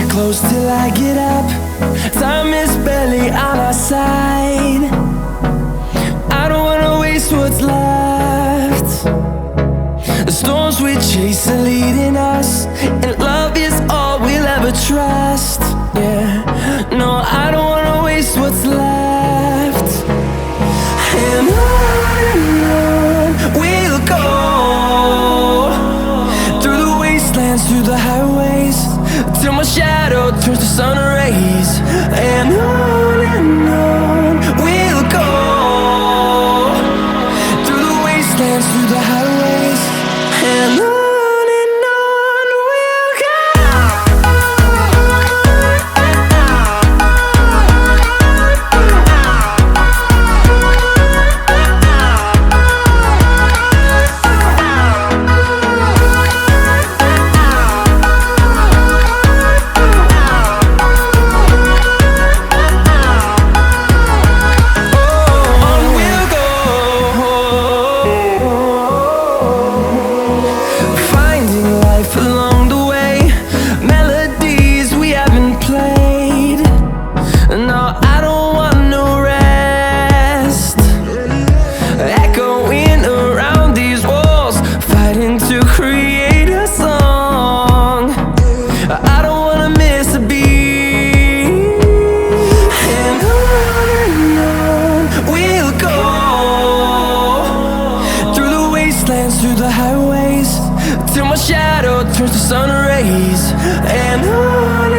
Close till I get up. Time is barely on our side. I don't wanna waste what's left. The storms we chase are leading us, and love is all we'll ever trust. Yeah, no, I don't wanna waste what's left. And on we'll go, through the wastelands, through the highways, till my shadow turns to sun rays. And on we'll go, through the wastelands, through the highways, and on. Through the highways, till my shadow turns to sun rays. And on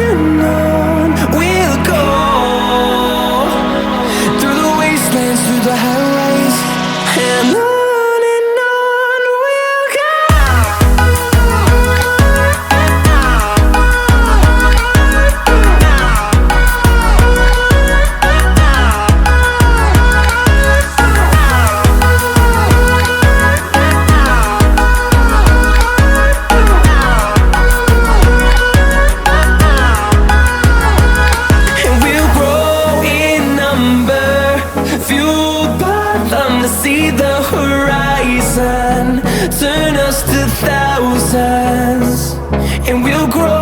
we'll go, through the wastelands, through the highways, and on. See the horizon turn us to thousands, and we'll grow